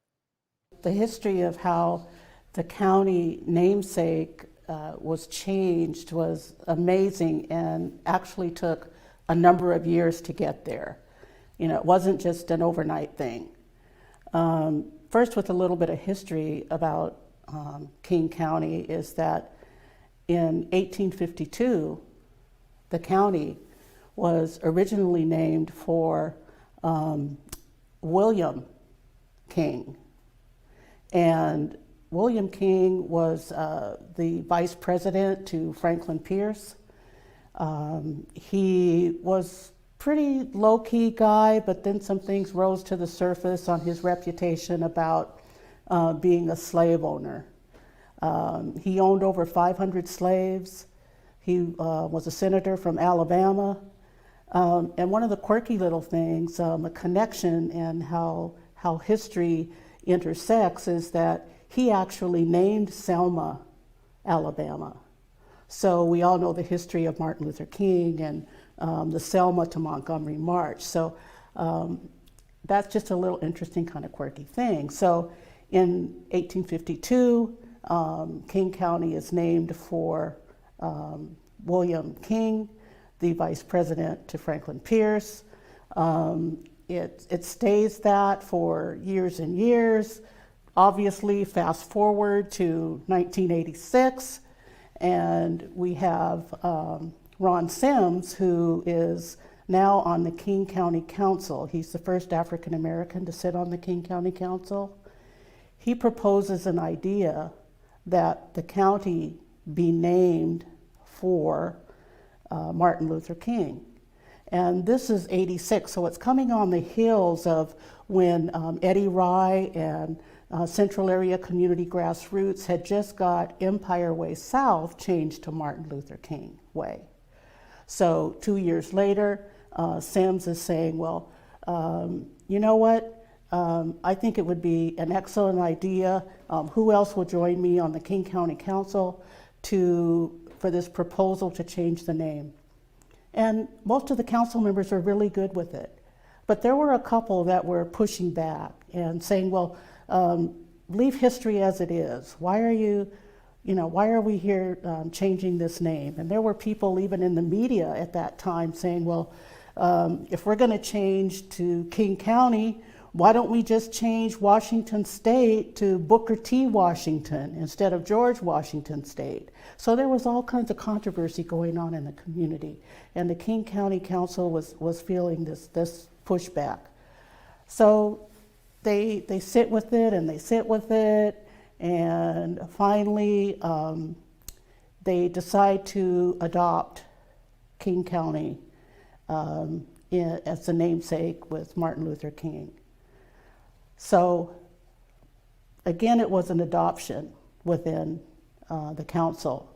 The history of how the county namesake was changed was amazing, and actually took a number of years to get there. It wasn't just an overnight thing. First, with a little bit of history about King County, is that in 1852, the county was originally named for William King. And William King was the vice president to Franklin Pierce. He was pretty low-key guy, but then some things rose to the surface on his reputation about being a slave owner. He owned over 500 slaves. He was a senator from Alabama. And one of the quirky little things, a connection and how history intersects, is that he actually named Selma, Alabama. So we all know the history of Martin Luther King and the Selma to Montgomery March. So that's just a little interesting kind of quirky thing. So in 1852, King County is named for William King, the vice president to Franklin Pierce. It stays that for years and years. Obviously, fast forward to 1986, and we have Ron Sims, who is now on the King County Council. He's the first African American to sit on the King County Council. He proposes an idea that the county be named for Martin Luther King. And this is 86, so it's coming on the heels of when Eddie Rye and Central Area Community Grassroots had just got Empire Way South changed to Martin Luther King Way. So 2 years later, Sims is saying, well, you know what? I think it would be an excellent idea. Who else will join me on the King County Council for this proposal to change the name? And most of the council members are really good with it. But there were a couple that were pushing back and saying, well, leave history as it is. Why are we here changing this name? And there were people even in the media at that time saying, well, if we're going to change to King County, why don't we just change Washington State to Booker T. Washington instead of George Washington State? So there was all kinds of controversy going on in the community. And the King County Council was feeling this pushback. So they sit with it and they sit with it, and finally they decide to adopt King County as the namesake with Martin Luther King. So again, it was an adoption within the council.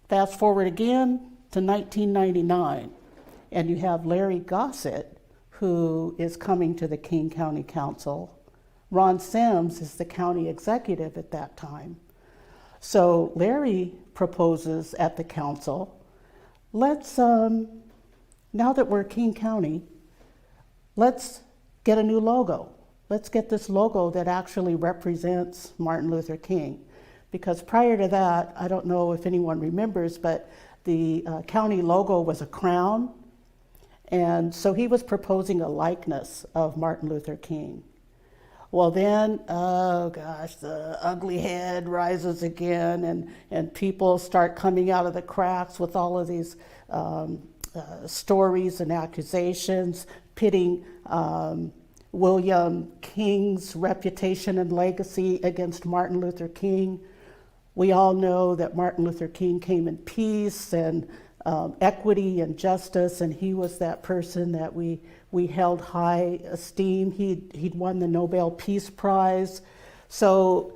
Fast forward again to 1999, and you have Larry Gossett, who is coming to the King County Council. Ron Sims is the county executive at that time. So Larry proposes at the council, let's, now that we're King County, let's get a new logo. Let's get this logo that actually represents Martin Luther King. Because prior to that, I don't know if anyone remembers, but the county logo was a crown. And so he was proposing a likeness of Martin Luther King. Well then, oh gosh, the ugly head rises again, and people start coming out of the cracks with all of these stories and accusations, pitting William King's reputation and legacy against Martin Luther King. We all know that Martin Luther King came in peace and equity and justice, and he was that person that we held high esteem. He'd won the Nobel Peace Prize. So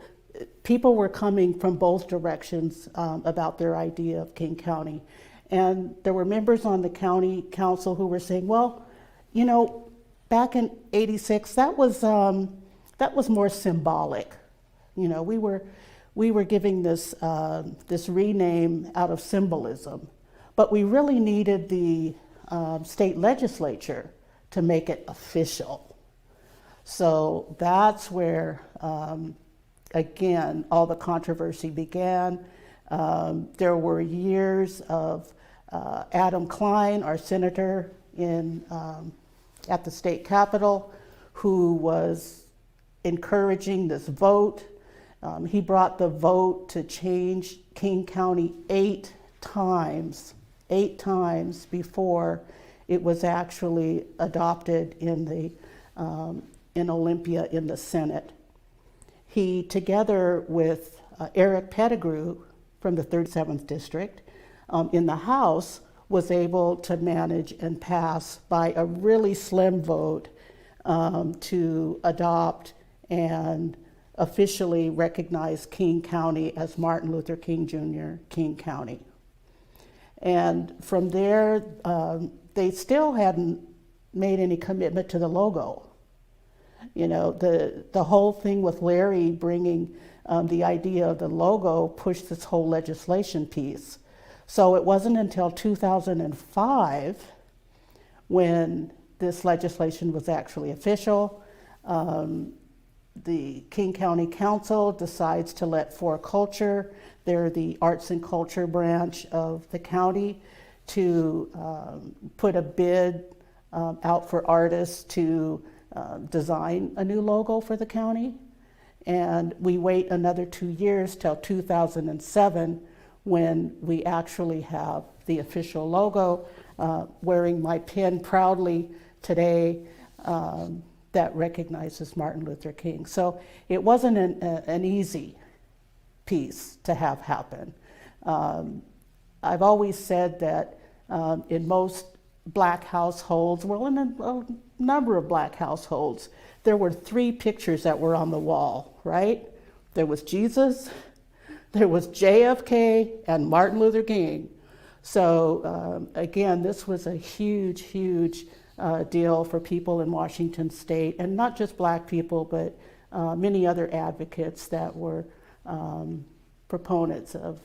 people were coming from both directions about their idea of King County. And there were members on the county council who were saying, well, you know, back in '86, that was more symbolic. You know, we were giving this rename out of symbolism, but we really needed the state legislature to make it official. So that's where, again, all the controversy began. There were years of Adam Klein, our senator at the state capitol, who was encouraging this vote. He brought the vote to change King County 8 times before it was actually adopted in Olympia in the Senate. He, together with Eric Pettigrew from the 37th District in the House, was able to manage and pass by a really slim vote to adopt and officially recognize King County as Martin Luther King Jr. King County. And from there, they still hadn't made any commitment to the logo. You know, the whole thing with Larry bringing the idea of the logo pushed this whole legislation piece. So it wasn't until 2005 when this legislation was actually official. The King County Council decides to let For Culture, they're the arts and culture branch of the county, to put a bid out for artists to design a new logo for the county. And we wait another 2 years till 2007 when we actually have the official logo, wearing my pin proudly today, that recognizes Martin Luther King. So it wasn't an easy piece to have happen. I've always said that in most Black households, well, in a number of Black households, there were 3 pictures that were on the wall, right? There was Jesus, there was JFK, and Martin Luther King. So again, this was a huge, huge deal for people in Washington State, and not just Black people, but many other advocates that were proponents of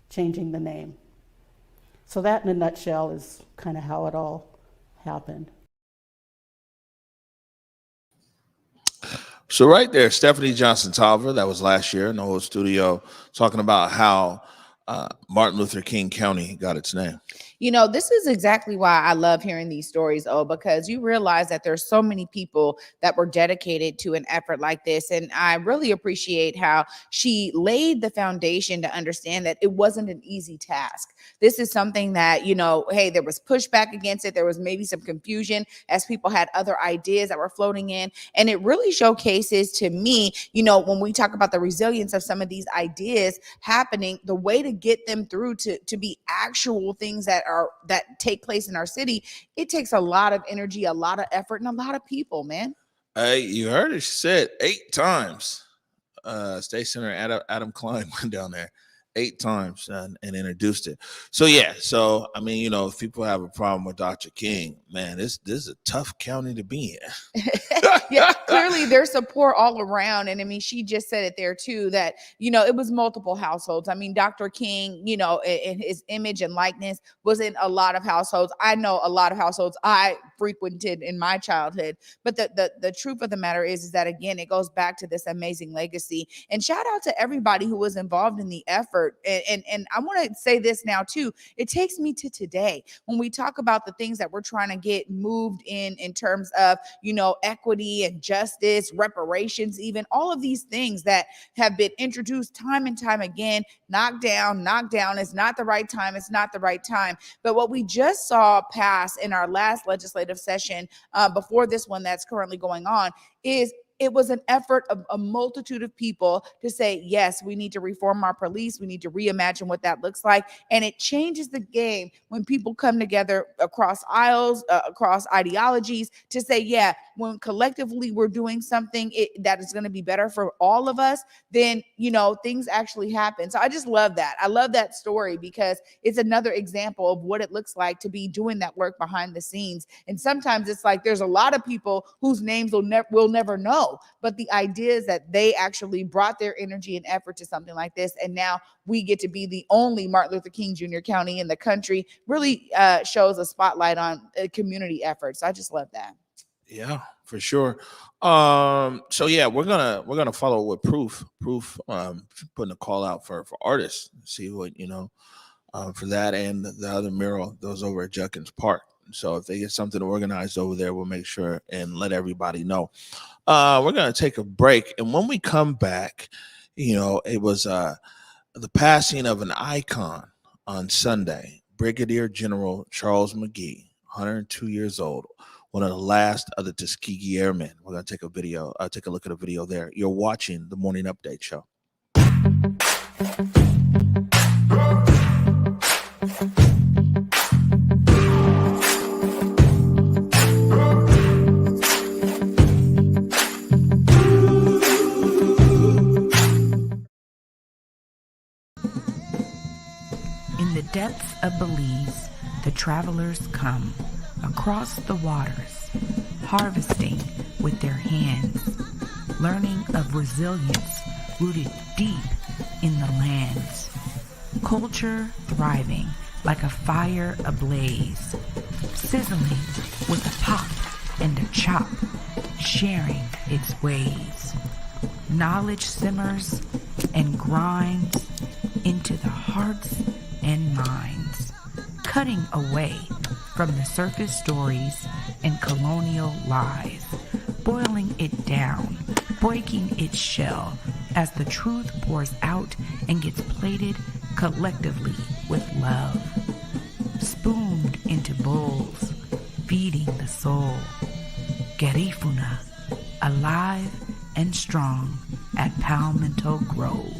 changing the name. So that in a nutshell is kind of how it all happened. So right there, Stephanie Johnson Tolliver, that was last year in the whole studio, talking about how Martin Luther King County got its name. You know, this is exactly why I love hearing these stories, because you realize that there's so many people that were dedicated to an effort like this. And I really appreciate how she laid the foundation to understand that it wasn't an easy task. This is something that, hey, there was pushback against it. There was maybe some confusion as people had other ideas that were floating in. And it really showcases to me, when we talk about the resilience of some of these ideas happening, the way to get them through to be actual things that take place in our city, it takes a lot of energy, a lot of effort, and a lot of people, man. Hey, you heard it. She said 8 times. State Senator Adam Klein went down there 8 times and introduced it. So yeah, I mean, if people have a problem with Dr. King, man, this is a tough county to be in. Yeah, clearly there's support all around. And I mean, she just said it there too, that, it was multiple households. I mean, Dr. King, in his image and likeness was in a lot of households. I know a lot of households I frequented in my childhood. But the truth of the matter is that, again, it goes back to this amazing legacy. And shout out to everybody who was involved in the effort. And I want to say this now too. It takes me to today when we talk about the things that we're trying to get moved in terms of, equity and justice, reparations, even all of these things that have been introduced time and time again. Knocked down is not the right time. It's not the right time. But what we just saw pass in our last legislative session before this one that's currently going on is it was an effort of a multitude of people to say, yes, we need to reform our police. We need to reimagine what that looks like. And it changes the game when people come together across aisles, across ideologies to say, yeah, when collectively we're doing something that is going to be better for all of us, then, things actually happen. So I just love that. I love that story because it's another example of what it looks like to be doing that work behind the scenes. And sometimes it's like there's a lot of people whose names we'll never know. But the idea is that they actually brought their energy and effort to something like this. And now we get to be the only Martin Luther King Jr. County in the country. Really shows a spotlight on community efforts. I just love that. Yeah, for sure. So yeah, we're gonna follow with proof putting a call out for artists, see what for that and the other mural, those over at Judkins Park. So if they get something organized over there, we'll make sure and let everybody know. We're going to take a break. And when we come back, it was the passing of an icon on Sunday, Brigadier General Charles McGee, 102 years old, one of the last of the Tuskegee Airmen. We're going to take a look at a video there. You're watching the Morning Update Show. In the depths of Belize, the travelers come across the waters, harvesting with their hands, learning of resilience rooted deep in the lands. Culture thriving like a fire ablaze, sizzling with a pop and a chop, sharing its ways. Knowledge simmers and grinds into the hearts and minds, cutting away from the surface stories and colonial lies, boiling it down, breaking its shell as the truth pours out and gets plated collectively with love, spooned into bowls, feeding the soul. Garifuna, alive and strong at Palmetto Grove.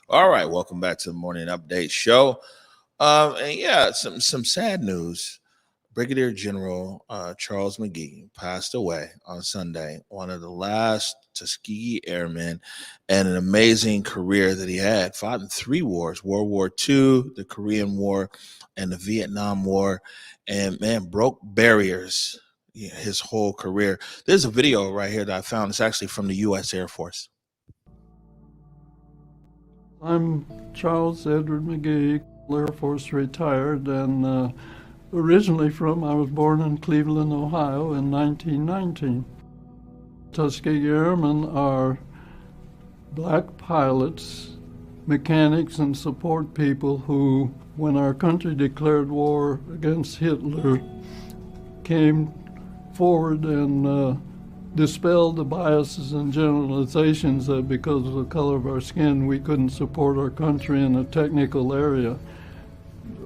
All right, welcome back to the Morning Update Show. And yeah, some sad news. Brigadier General Charles McGee passed away on Sunday, one of the last Tuskegee Airmen, and an amazing career that he had. Fought in three wars: World War II, the Korean War, and the Vietnam War, and man, broke barriers his whole career. There's a video right here that I found. It's actually from the U.S. Air Force. I'm Charles Edward McGee, Air Force retired, and originally I was born in Cleveland, Ohio in 1919. Tuskegee Airmen are black pilots, mechanics, and support people who, when our country declared war against Hitler, came forward and dispelled the biases and generalizations that because of the color of our skin we couldn't support our country in a technical area.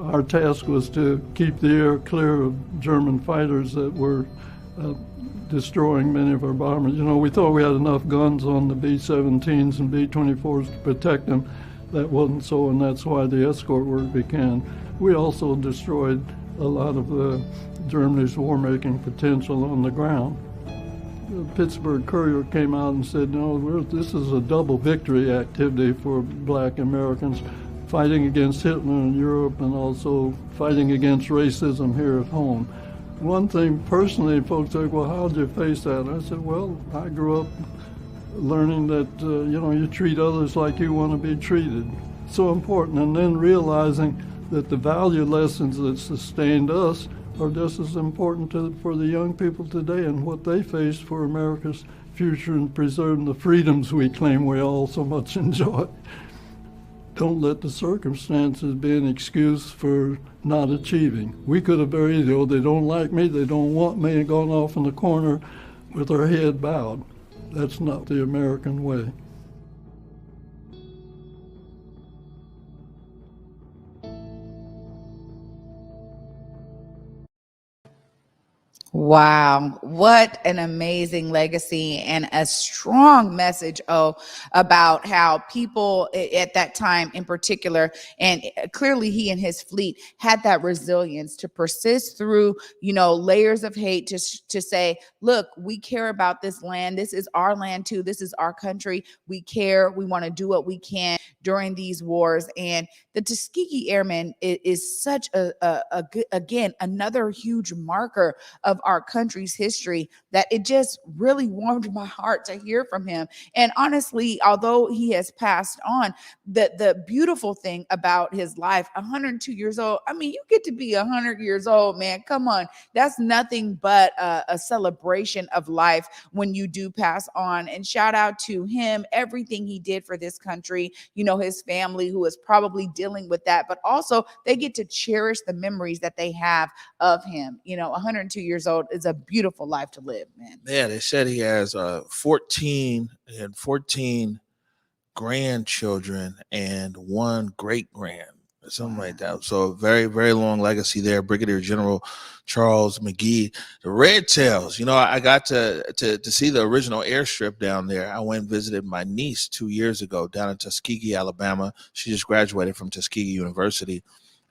Our task was to keep the air clear of German fighters that were destroying many of our bombers. You know, we thought we had enough guns on the B-17s and B-24s to protect them. That wasn't so, and that's why the escort work began. We also destroyed a lot of Germany's war-making potential on the ground. The Pittsburgh Courier came out and said, no, this is a double victory activity for black Americans, fighting against Hitler in Europe and also fighting against racism here at home. One thing personally, folks say, well, how did you face that? I said, well, I grew up learning that, you treat others like you want to be treated. So important. And then realizing that the value lessons that sustained us are just as important for the young people today and what they face for America's future and preserving the freedoms we claim we all so much enjoy. Don't let the circumstances be an excuse for not achieving. We could have very easily, they don't like me, they don't want me, and gone off in the corner with our head bowed. That's not the American way. Wow, what an amazing legacy and a strong message about how people at that time in particular, and clearly he and his fleet had that resilience to persist through, layers of hate to say, look, we care about this land. This is our land too. This is our country. We care. We want to do what we can during these wars. And the Tuskegee Airmen is such a good, again, another huge marker of our country's history that it just really warmed my heart to hear from him. And honestly, although he has passed on, the beautiful thing about his life, 102 years old, I mean, you get to be 100 years old, man. Come on. That's nothing but a celebration of life when you do pass on. And shout out to him, everything he did for this country, his family who is probably dealing with that, but also they get to cherish the memories that they have of him. 102 years old is a beautiful life to live, man. Yeah, they said he has 14 grandchildren and one great grand, something like that. So a very, very long legacy there. Brigadier General Charles McGee. The Red Tails, I got to see the original airstrip down there. I went and visited my niece 2 years ago down in Tuskegee, Alabama. She just graduated from Tuskegee University.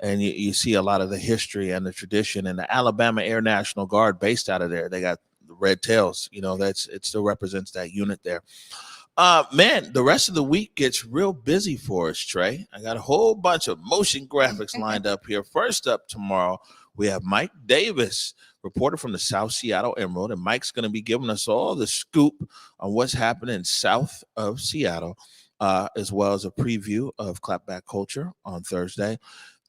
And you see a lot of the history and the tradition, and the Alabama Air National Guard based out of there. They got the Red Tails, it still represents that unit there. Man, the rest of the week gets real busy for us, Trey. I got a whole bunch of motion graphics lined up here. First up tomorrow, we have Mike Davis, reporter from the South Seattle Emerald, and Mike's going to be giving us all the scoop on what's happening south of Seattle, as well as a preview of Clapback Culture on Thursday.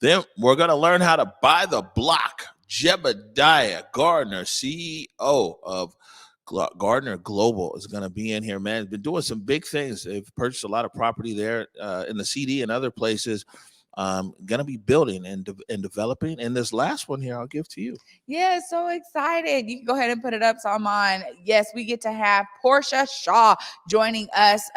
Then we're going to learn how to buy the block. Jebediah Gardner, CEO of Gardner Global, is going to be in here, man. He's been doing some big things. They've purchased a lot of property there in the CD and other places. Going to be building and developing. And this last one here, I'll give to you. Yeah, so excited. You can go ahead and put it up so I'm on. Yes, we get to have Portia Shaw joining us.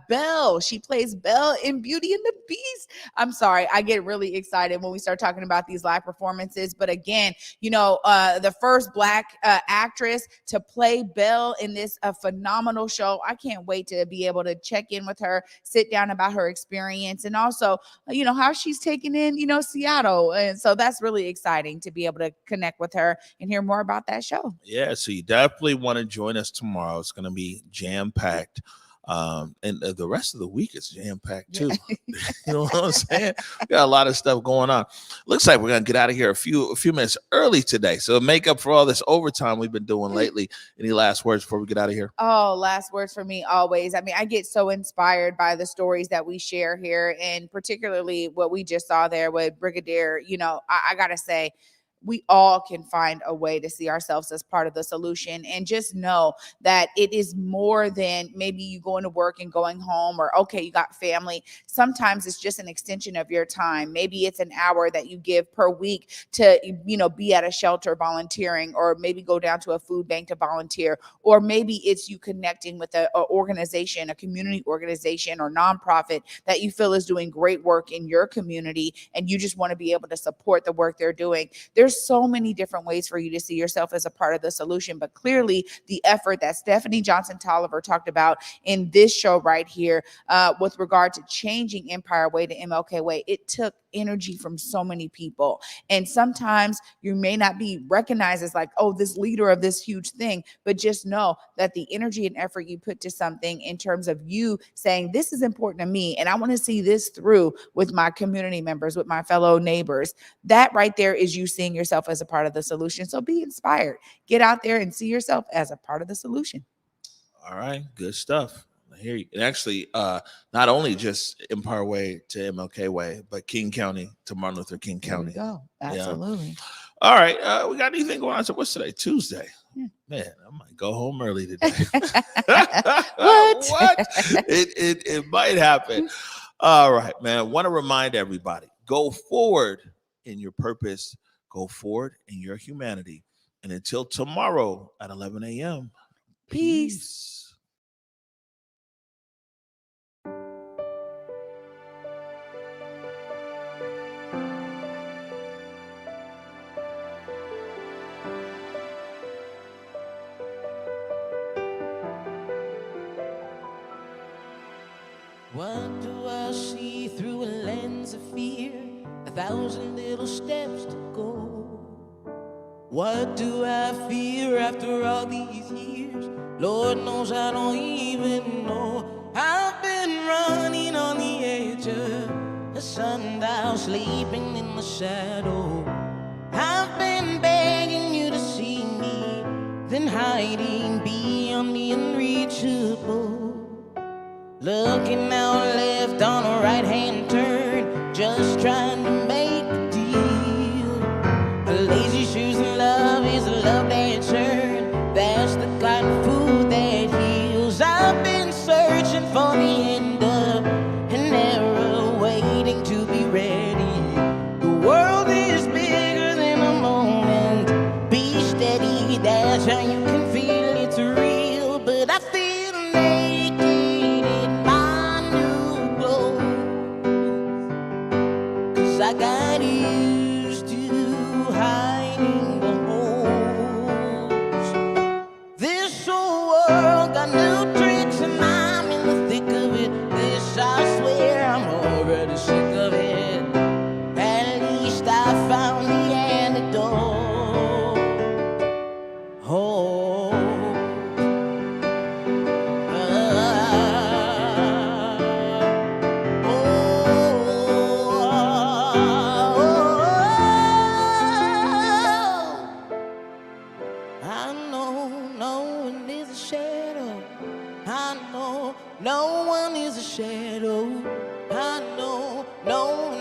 Belle, she plays Belle in Beauty and the Beast. I'm sorry, I get really excited when we start talking about these live performances. But again, the first Black actress to play Belle in this phenomenal show. I can't wait to be able to check in with her, sit down about her experience, and also, how she's taking in, Seattle. And so that's really exciting to be able to connect with her and hear more about that show. Yeah, so you definitely want to join us tomorrow. It's going to be jam-packed. And the rest of the week is jam-packed too. You know what I'm saying? We got a lot of stuff going on. Looks like we're gonna get out of here a few minutes early today. So make up for all this overtime we've been doing lately. Any last words before we get out of here? Oh, last words for me always. I mean, I get so inspired by the stories that we share here, and particularly what we just saw there with Brigadier. I gotta say, we all can find a way to see ourselves as part of the solution, and just know that it is more than maybe you going to work and going home, or okay, you got family. Sometimes it's just an extension of your time. Maybe it's an hour that you give per week to, be at a shelter volunteering, or maybe go down to a food bank to volunteer, or maybe it's you connecting with a organization, a community organization or nonprofit that you feel is doing great work in your community, and you just want to be able to support the work they're doing. There's so many different ways for you to see yourself as a part of the solution, but clearly the effort that Stephanie Johnson Tolliver talked about in this show right here, with regard to changing Empire Way to MLK Way, it took energy from so many people. And sometimes you may not be recognized as like, oh, this leader of this huge thing, but just know that the energy and effort you put to something in terms of you saying, this is important to me, and I want to see this through with my community members, with my fellow neighbors, that right there is you seeing yourself as a part of the solution. So be inspired. Get out there and see yourself as a part of the solution. All right, good stuff. I hear you. And actually, not only just Empire Way to MLK Way, but King County to Martin Luther King County. There we go. Absolutely. Yeah. All right, we got anything going on? So what's today? Tuesday. Yeah. Man, I might go home early today. What? It might happen. All right, man. Want to remind everybody: go forward in your purpose. Go forward in your humanity. And until tomorrow at 11 a.m. Peace. What do I see through a lens of fear? 1,000 little steps to go. What do I fear after all these years? Lord knows I don't even know. I've been running on the edge of a sundial, sleeping in the shadow. I've been begging you to see me, then hiding beyond the unreachable. Looking out left on a right-hand turn, just trying to make a deal. A lazy shoes and love is a love that turn. That's the kind of food that heals. I've been searching for the end of an era, waiting to be ready. The world is bigger than a moment. Be steady, that's how you can feel it's real. But I feel naked in my new clothes, 'cause I got used to hiding the holes. This whole world got new tricks and I'm in the thick of it. This I swear I'm already sick of it. At least I found the antidote. Oh, I know no one is a shadow. I know no one is a shadow. I know no one